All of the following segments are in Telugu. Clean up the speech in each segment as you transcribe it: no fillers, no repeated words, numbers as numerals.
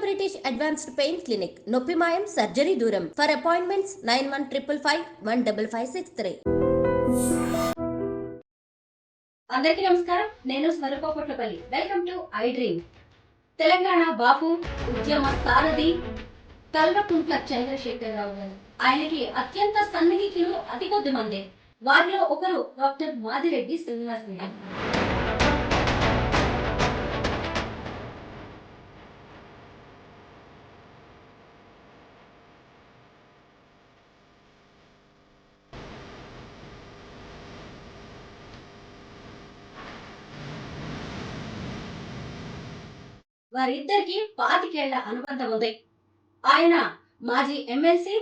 బ్రిటిష్ అడ్వాన్స్డ్ పెయిన్ క్లినిక్, నొప్పి మాయం, సర్జరీ దూరం. For appointments 9155515563. అందరికీ నమస్కారం. నేను Swaroopapatlapalli. Welcome to iDream. Telangana బాపు ఉద్యమ సారథి కల్వకుంట్ల చంద్రశేఖరరావు గారు. ఆయనకి అత్యంత సన్నిహితులు అతి కొద్ది మంది. వారిలో ఒకరు డాక్టర్ మాదిరెడ్డి శ్రీనివాస్ రెడ్డి. వారిద్దరికి 25 ఏళ్ల అనుబంధం ఉంది. ఆయన మాజీ ఎమ్మెల్సీ,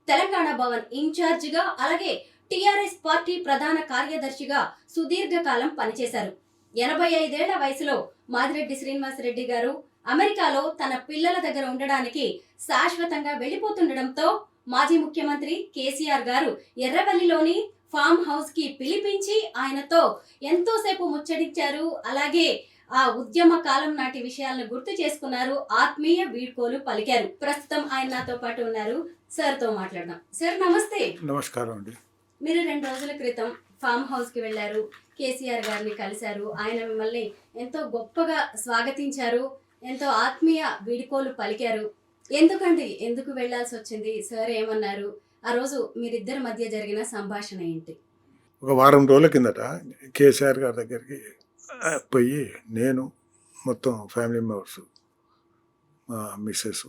తెలంగాణ భవన్ ఇన్ఛార్జిగా, అలాగే టిఆర్ఎస్ పార్టీ ప్రధాన కార్యదర్శిగా సుదీర్ఘకాలం పనిచేశారు. 85 ఏళ్ల వయసులో మాదిరెడ్డి శ్రీనివాసరెడ్డి గారు అమెరికాలో తన పిల్లల దగ్గర ఉండడానికి శాశ్వతంగా వెళ్లిపోతుండటంతో మాజీ ముఖ్యమంత్రి కేసీఆర్ గారు ఎర్రవల్లిలోని ఫామ్ హౌస్ కి పిలిపించి ఆయనతో ఎంతోసేపు ముచ్చటించారు. అలాగే ఆ ఉద్యమ కాలం నాటి విషయాలను గుర్తు చేసుకున్నారు, ఆత్మీయ వీడ్కోలు పలికారు. ప్రస్తుతం ఆయన నాతో పాటు ఉన్నారు. సార్ తో మాట్లాడదాం. సార్ నమస్తే. నమస్కారం అండి. మీరు 2 రోజుల క్రితం ఫామ్ హౌస్ కి వెళ్లారు, కేసీఆర్ గారిని కలిశారు. ఆయన మిమ్మల్ని ఎంతో గొప్పగా స్వాగతించారు, ఎంతో ఆత్మీయ వీడ్కోలు పలికారు. ఎందుకు వెళ్లాల్సి వచ్చింది? సార్ ఏమన్నారు? ఆ రోజు మీరిద్దరి మధ్య జరిగిన సంభాషణ ఏంటి? ఒక వారం రోజుల కిందట కేసీఆర్ గారి దగ్గరికి పోయి నేను మొత్తం ఫ్యామిలీ మెంబర్స్, మా మిస్సెస్,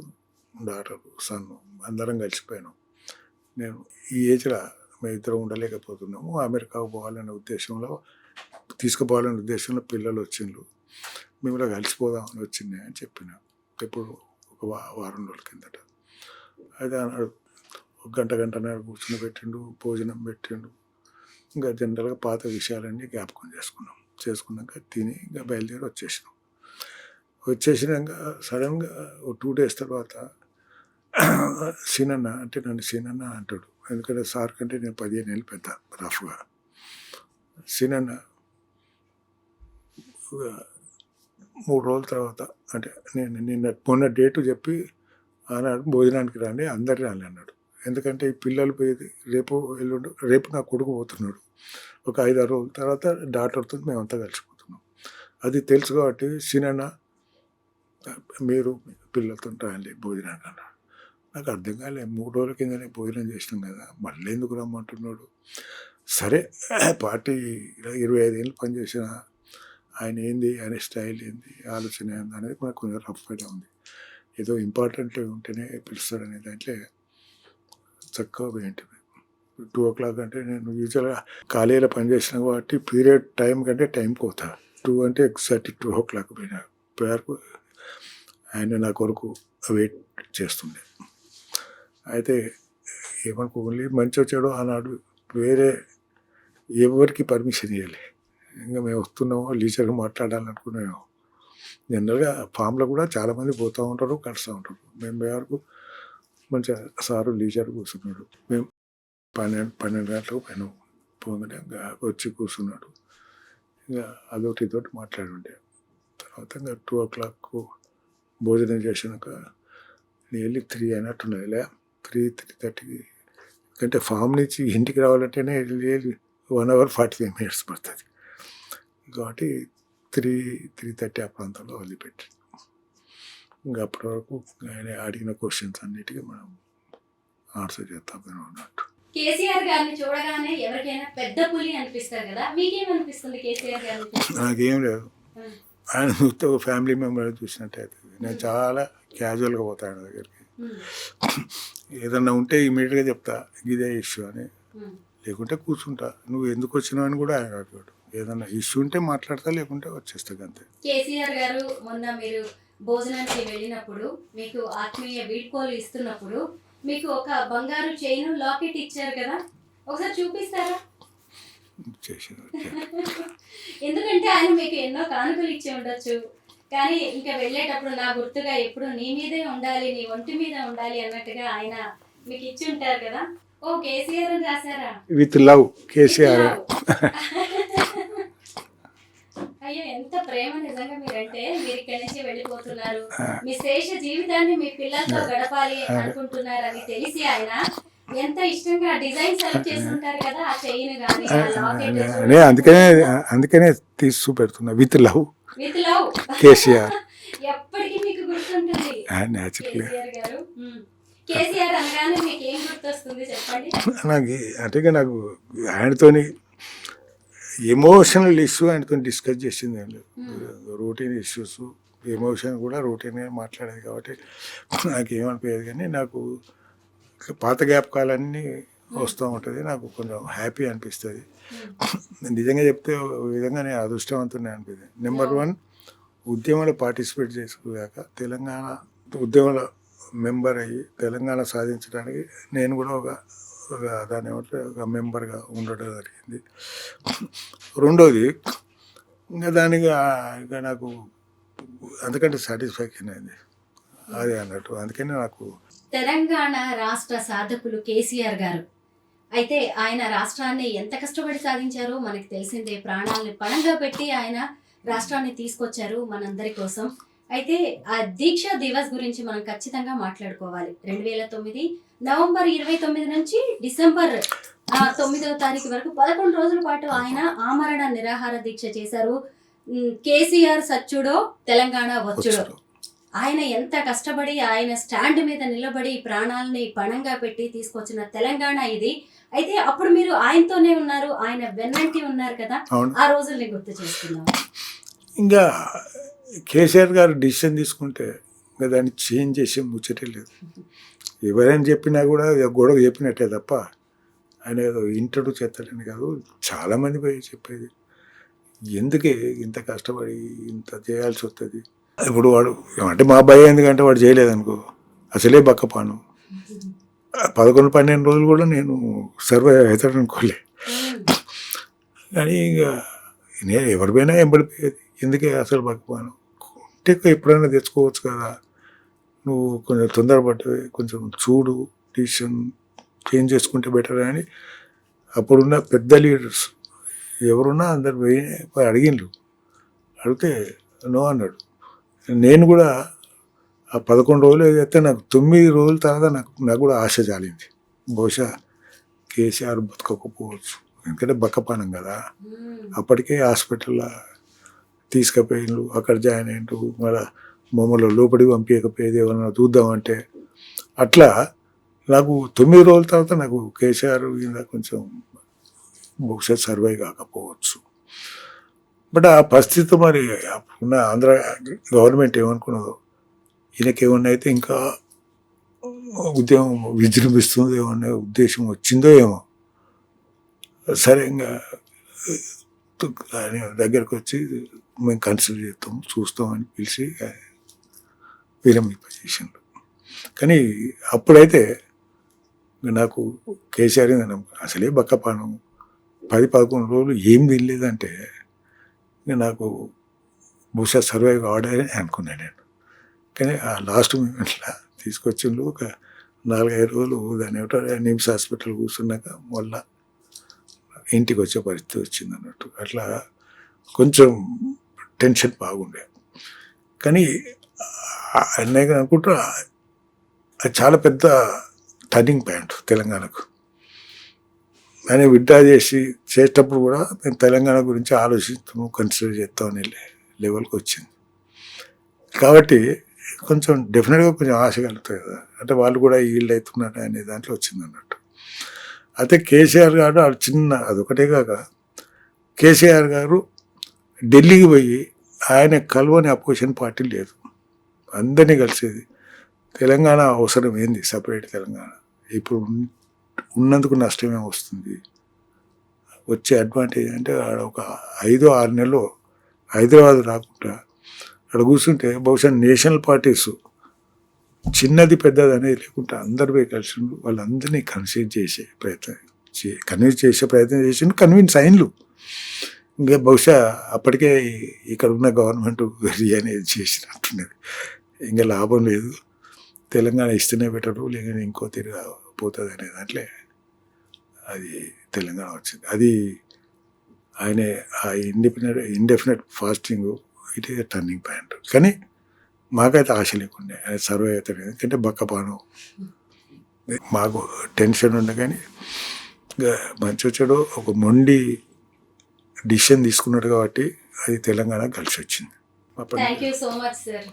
డాటర్, సన్ అందరం కలిసిపోయాను. నేను ఈ ఏజ్లో మేము ఇద్దరం ఉండలేకపోతున్నాము, అమెరికాకు పోవాలనే ఉద్దేశంలో, తీసుకుపోవాలనే ఉద్దేశంలో పిల్లలు వచ్చిండ్రు, మేము ఇలా కలిసిపోదామని వచ్చింది అని చెప్పిన. ఇప్పుడు ఒక వారం రోజుల కిందట అయితే అన్నాడు, ఒక గంటన్నర కూర్చుని పెట్టిండు, భోజనం పెట్టిండు. ఇంకా జనరల్గా పాత విషయాలన్నీ జ్ఞాపకం చేసుకున్నాక తిని ఇంకా బయలుదేరి వచ్చేసినాక సడన్గా ఒక 2 days తర్వాత సీనన్న అంటే నన్ను సీనన్న అంటాడు. ఎందుకంటే సార్ కంటే నేను 15 ఏళ్ళు పెద్ద రఫ్గా. సీనన్న 3 రోజుల తర్వాత అంటే నేను మొన్న డేటు చెప్పి ఆనాడు భోజనానికి రండి, అందరు రాని అన్నాడు. ఎందుకంటే ఈ పిల్లలు పోయేది రేపు నా కొడుకు పోతున్నాడు. ఒక 5-6 రోజుల తర్వాత డాక్టర్తో మేమంతా కలిసిపోతున్నాం. అది తెలుసు కాబట్టి సీనన్న మీరు పిల్లలతో రాయండి భోజనానికి అన్నాడు. నాకు అర్థం కాలేదు, 3 రోజుల కిందనే భోజనం చేసినాం కదా, మళ్ళీ ఎందుకు రమ్మంటున్నాడు. సరే, పార్టీ 25 ఏళ్ళు పనిచేసిన ఆయన ఏంది, ఆయన స్టైల్ ఏంది, ఆలోచన ఏంది అనేది మనకు కొంచెం రఫ్గా ఉంది. ఏదో ఇంపార్టెంట్ ఉంటేనే పిలుస్తాడనే దాంట్లో చక్కగా ఏంటి 2 o'clock అంటే నేను యూజువల్గా ఖాళీలో పనిచేసిన కాబట్టి పీరియడ్ టైం కంటే టైం పోతా. 2 అంటే ఎగ్జాక్ట్ 2 o'clock పోయారు. ఆయన నా కొరకు వెయిట్ చేస్తుండే. అయితే ఏమనుకో, ఓన్లీ మంచి వచ్చాడో ఆనాడు వేరే ఎవరికి పర్మిషన్ ఇవ్వలే. ఇంకా మేము వస్తున్నామో లీజర్గా మాట్లాడాలనుకున్నామో. జనరల్గా ఫామ్లో కూడా చాలామంది పోతూ ఉంటారు, కలుస్తూ ఉంటారు. మేము వరకు మంచిగా సారు లీజర్ కూర్చున్నాడు. మేము 12 గంటలకు పైన పోగానే వచ్చి కూర్చున్నాడు. ఇంకా అదొకటి మాట్లాడుండే. తర్వాత ఇంకా 2 o'clock భోజనం చేసినాక నియర్లీ 3 అయినట్టున్నదిలే. 3:30 అంటే ఫామ్ నుంచి ఇంటికి రావాలంటేనే 1 hour 45 minutes పడుతుంది. కాబట్టి 3:30 ఆ ప్రాంతంలో వదిలిపెట్టి ఇంకా అప్పటి వరకు ఆయన అడిగిన క్వశ్చన్స్ అన్నిటికీ మనం ఆన్సర్ చేస్తాం అన్నట్టు. కేసీఆర్ గారిని చూడగానే ఎవరికైనా పెద్ద పులి అనిపిస్తారు కదా, మీకేమనిపిస్తుంది కేసీఆర్ గారిని? నాకేం లేదు, ఆయన చూస్తే ఒక ఫ్యామిలీ మెంబర్ చూసినట్టు అవుతుంది. నేను చాలా క్యాజువల్గా పోతాను ఆయన దగ్గరికి. ఏదన్నా ఉంటే ఇమీడియట్గా చెప్తా, ఇదే ఇష్యూ అని. లేకుంటే కూర్చుంటా, నువ్వు ఎందుకు వచ్చినావు అని కూడా ఆయన అడిగాడు. ఏదన్నా ఇష్యూ ఉంటే మాట్లాడతా, లేకుంటే వచ్చేస్తా అంతే. కేసీఆర్ గారు మొన్న మీరు భోజనానికి వెళ్ళినప్పుడు, మీకు ఆత్మీయ వీడ్కోలు ఇస్తున్నప్పుడు మీకు ఒక బంగారు చైన్ లాకెట్ ఇచ్చారు కదా, ఒకసారి చూపిస్తారా? ఎందుకంటే ఆయన మీకు ఎన్నో కానుకలు ఇచ్చి ఉండొచ్చు, కానీ ఇంకా వెళ్ళేటప్పుడు నా గుర్తుగా ఎప్పుడు నీ మీదే ఉండాలి, నీ ఒంటి మీద ఉండాలి అన్నట్టుగా ఆయన మీకు ఇచ్చి ఉంటారు కదా. ఓ కేసీఆర్ అని రాశారా? With love KCR. అయ్యో ఎంత ప్రేమ నిజంగా మీరంటే. మీరు ఇక్కడి నుంచి వెళ్ళిపోతున్నారు, మీ శేష జీవితాన్ని మీ పిల్లలతో గడపాలి అనుకుంటున్నారని తెలిసి ఆయన ఎంత ఇష్టంగా డిజైన్ సెలెక్ట్ చేసుకుంటారు కదా, ఆ చైన్ గానీ ఆ లాకెట్. అందుకనే తీసి చూపెడుతున్నా with love with love KCR. ఎప్పటికీ మీకు గుర్తుంటుంది న్యాచురల్ కేసీఆర్ గారు. కేసీఆర్ అనగానే మీకు ఏం గుర్తొస్తుంది చెప్పండి. నాకు ఆయనతోని ఎమోషనల్ ఇష్యూ ఆయనతో డిస్కస్ చేసింది అండి. రొటీన్ ఇష్యూస్ ఎమోషన్ కూడా రొటీన్గా మాట్లాడేది కాబట్టి నాకు ఏమనిపించేది, కానీ నాకు పాత జ్ఞాపకాలన్నీ వస్తూ ఉంటుంది. నాకు కొంచెం హ్యాపీ అనిపిస్తుంది. నిజంగా చెప్తే ఒక విధంగా నేను అదృష్టవంతునే అనిపిస్తుంది. నెంబర్ 1 ఉద్యమంలో పార్టిసిపేట్ చేసుకోగాక తెలంగాణ ఉద్యమంలో మెంబర్ అయ్యి తెలంగాణ సాధించడానికి నేను కూడా ఒక దాని ఏమంటే ఒక మెంబర్గా ఉండడం జరిగింది. రెండోది ఇంకా దానికి ఇంకా నాకు అంతకంటే సాటిస్ఫాక్షన్ అయింది అది అన్నట్టు. అందుకని నాకు తెలంగాణ రాష్ట్ర సాధకులు కేసీఆర్ గారు అయితే ఆయన రాష్ట్రాన్ని ఎంత కష్టపడి సాధించారో మనకి తెలిసిందే. ప్రాణాలను పణంగా పెట్టి ఆయన రాష్ట్రాన్ని తీసుకొచ్చారు మనందరి కోసం. అయితే ఆ దీక్ష దివస్ గురించి మనం ఖచ్చితంగా మాట్లాడుకోవాలి. 2009 నవంబర్ 29 నుంచి డిసెంబర్ 9వ తారీఖు వరకు 11 రోజుల పాటు ఆయన ఆమరణ నిరాహార దీక్ష చేశారు. కేసీఆర్ సచ్చుడో తెలంగాణ వచ్చుడో. ఆయన ఎంత కష్టపడి ఆయన స్టాండ్ మీద నిలబడి ప్రాణాలని పణంగా పెట్టి తీసుకొచ్చిన తెలంగాణ ఇది. అయితే అప్పుడు మీరు ఆయనతోనే ఉన్నారు, ఆయన వెన్నంటి ఉన్నారు కదా, ఆ రోజుల్ని గుర్తు చేసుకున్నాం. ఇంకా కేసీఆర్ గారు డిసిషన్ తీసుకుంటే ఇంకా దాన్ని చేంజ్ చేసే ముచ్చటే లేదు. ఎవరైనా చెప్పినా కూడా గొడవ చెప్పినట్టే తప్ప ఆయన ఏదో ఇంటడు చేస్తాడని కాదు. చాలామంది పోయి చెప్పేది ఎందుకే ఇంత కష్టపడి ఇంత చేయాల్సి వస్తుంది. ఇప్పుడు వాడు అంటే మా అబ్బాయి ఎందుకంటే వాడు చేయలేదనుకో అసలే బక్కపాను. 11-12 రోజులు కూడా నేను సర్వైవ్ అవుతాడు అనుకోలే. కానీ ఇక నేను ఎవరిపైనా ఎంబడిపోయేది ఎందుకే అసలు బక్కపాను. అంటే ఎప్పుడైనా తెచ్చుకోవచ్చు కదా, నువ్వు కొంచెం తొందరపడ్డవి, కొంచెం చూడు, డిసిషన్ చేంజ్ చేసుకుంటే బెటర్ అని అప్పుడున్న పెద్ద లీడర్స్ ఎవరున్నా అందరు పోయి అడిగిండ్రు. అడిగితే నో అన్నాడు. నేను కూడా ఆ 11 రోజులు ఏదైతే నాకు 9 రోజుల తర్వాత నాకు కూడా ఆశ జాలింది. బహుశా కేసీఆర్ బతకకపోవచ్చు, ఎందుకంటే బక్కపానం కదా. అప్పటికే హాస్పిటల్లో తీసుకుపోయిండ్రు, అక్కడ జాయిన్ అయ్యిండ్రు, మళ్ళీ మమ్మల్ని లోపలికి పంపించకపోయేది ఏమన్నా చూద్దామంటే. అట్లా నాకు 9 రోజుల తర్వాత నాకు కేసీఆర్ కింద కొంచెం బహుశా సర్వైవ్ కాకపోవచ్చు. బట్ ఆ పరిస్థితి మరి ఉన్న ఆంధ్ర గవర్నమెంట్ ఏమనుకున్నదో, ఈయనకేమన్నా అయితే ఇంకా ఉద్యమం విజృంభిస్తుందో అనే ఉద్దేశం వచ్చిందో ఏమో. సరే ఇంకా దగ్గరకు వచ్చి మేము కన్సిడర్ చేస్తాం చూస్తాం అని పిలిచి విరమింపజేసిండు. కానీ అప్పుడైతే నాకు కేసీఆర్ అసలే బక్కపానం 10-11 రోజులు ఏం తినలేదంటే నాకు బహుశా సర్వైవ్ కావడని అనుకున్నాను నేను. కానీ ఆ లాస్ట్ మూమెంట్లో తీసుకొచ్చిండు. ఒక 4-5 రోజులు దాన్ని ఏమిటో నిమ్స్ హాస్పిటల్ కూర్చున్నాక మళ్ళా ఇంటికి వచ్చే పరిస్థితి వచ్చింది అన్నట్టు. అట్లా కొంచెం టెన్షన్ బాగుండే. కానీ అన్నయ్య అనుకుంటా అది చాలా పెద్ద టర్నింగ్ పాయింట్ తెలంగాణకు. ఆయన విడ్డా చేసేటప్పుడు కూడా మేము తెలంగాణ గురించి ఆలోచిస్తాము, కన్సిడర్ చేస్తాం అనే లెవెల్కి వచ్చింది. కాబట్టి కొంచెం డెఫినెట్గా కొంచెం ఆశ కలుగుతుంది కదా, అంటే వాళ్ళు కూడా ఈల్డ్ అవుతున్నారు అనే దాంట్లో వచ్చింది అన్నట్టు. అయితే కేసీఆర్ గారు అదొకటే కాక కేసీఆర్ గారు ఢిల్లీకి పోయి ఆయన కలవని అపోజిషన్ పార్టీ లేదు, అందరినీ కలిసేది. తెలంగాణ అవసరం ఏంది, సపరేట్ తెలంగాణ. ఇప్పుడు ఉన్నందుకు నష్టమే వస్తుంది. వచ్చే అడ్వాంటేజ్ అంటే ఆడ ఒక 5-6 నెలలు హైదరాబాద్ రాకుండా అక్కడ కూర్చుంటే బహుశా నేషనల్ పార్టీస్ చిన్నది పెద్దది అనేది లేకుండా అందరు పోయి కలిసి వాళ్ళందరినీ కన్విన్స్ చేసే ప్రయత్నం చేసిండు. కన్విన్స్ అయిన్లు. ఇంకా బహుశా అప్పటికే ఇక్కడ ఉన్న గవర్నమెంట్ వెరీ అనేది చేసినట్టున్నది. ఇంకా లాభం లేదు, తెలంగాణ ఇస్తేనే బెటరు, లేకపోతే ఇంకో తిరిగి పోతుంది అనే దాంట్లో అది తెలంగాణ వచ్చింది. అది ఆయన ఆ indefinite fasting it is turning point. కానీ మాకైతే ఆశ లేకుండే ఆయన సర్వే అవుతాడు, ఎందుకంటే బక్కపాను మాకు టెన్షన్ ఉండే. కానీ మంచి వచ్చాడు, ఒక మొండి డిసిషన్ తీసుకున్నాడు కాబట్టి అది తెలంగాణ కలిసి వచ్చింది. Thank you so much sir.